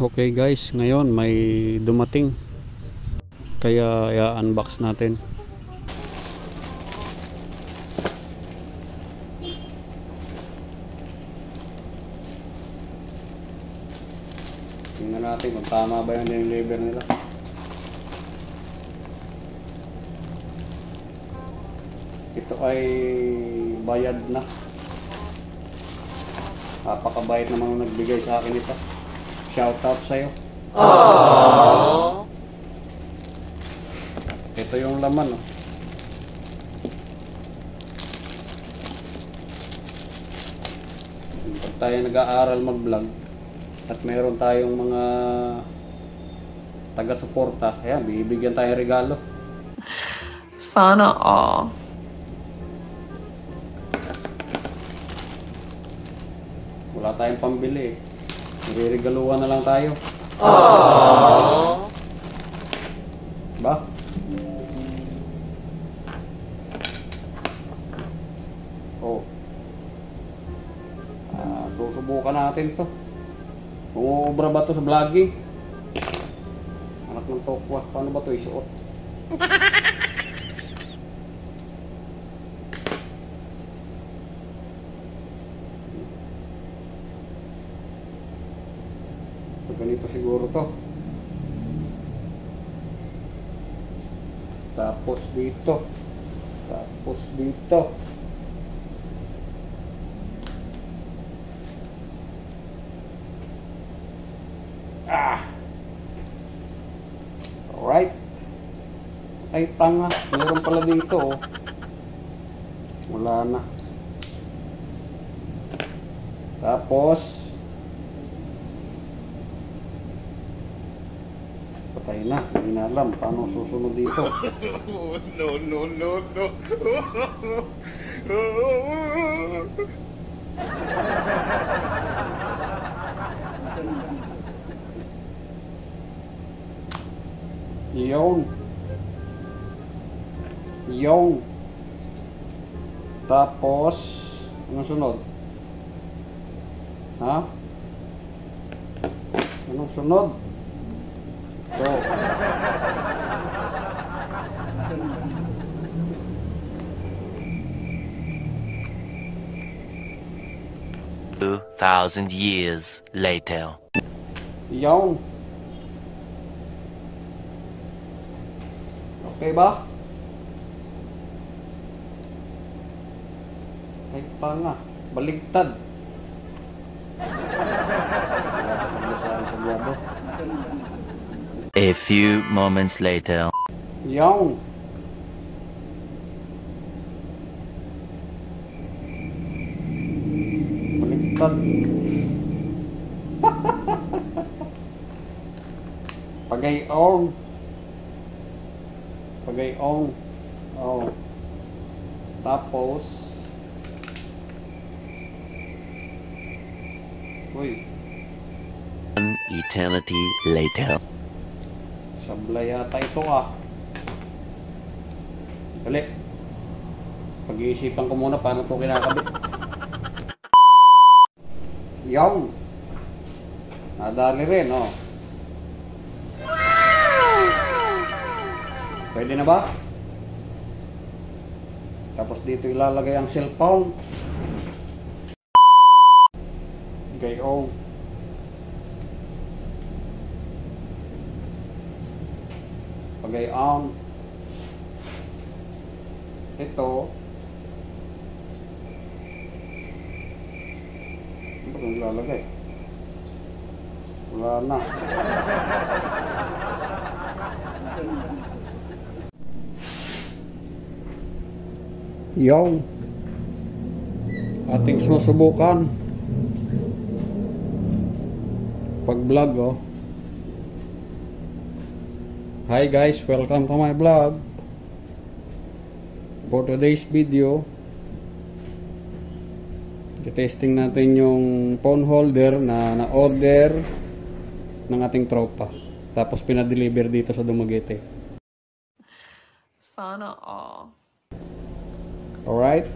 Okay guys, ngayon may dumating, kaya i-unbox natin. Tingnan natin kung tama ba yung deliver nila. Ito ay bayad na. Napakabait naman nagbigay sa akin ito. Shout out sa'yo. Aww. Ito yung laman, oh. Pag tayo nag-aaral mag-vlog at mayroon tayong mga taga-suporta, ayan, bibigyan tayong regalo. Sana all. Wala tayong pambili, nire-regaluhan na lang tayo. Aww. Ba? Oh. Susubukan natin to. Kung uubra ba to sa vlogging? Anak ng tokwa, paano ba to isuot? Ganito siguro to. Tapos dito. Tapos dito. Alright. Ay tanga, meron pala dito, oh. Wala na. Tapos patay na, hindi na alam paano susunod dito. No, no, no, no. Yung tapos anong sunod? Ha? Anong sunod? Ito. Years later. Yung. Okay ba? Ay tanga, baligtad. A few moments later. Yung. Baligtad. Pagayong. Pagayong. Oh. Tapos uy. An eternity later. Sablay yata ito, ah. Dali. Pag-iisipan ko muna paano ito kinakabit. Yung. Nadali rin, oh. Pwede na ba? Tapos dito ilalagay ang cellphone. Gayong. Pagayong. Ito. Ano ba kung ilalagay? Wala na. Yung ating susubukan pag vlog, oh. Hi guys, welcome to my vlog. For today's video, i-testing natin yung phone holder na na-order ng ating tropa, tapos pinadeliver dito sa Dumaguete. Sana all. Alright?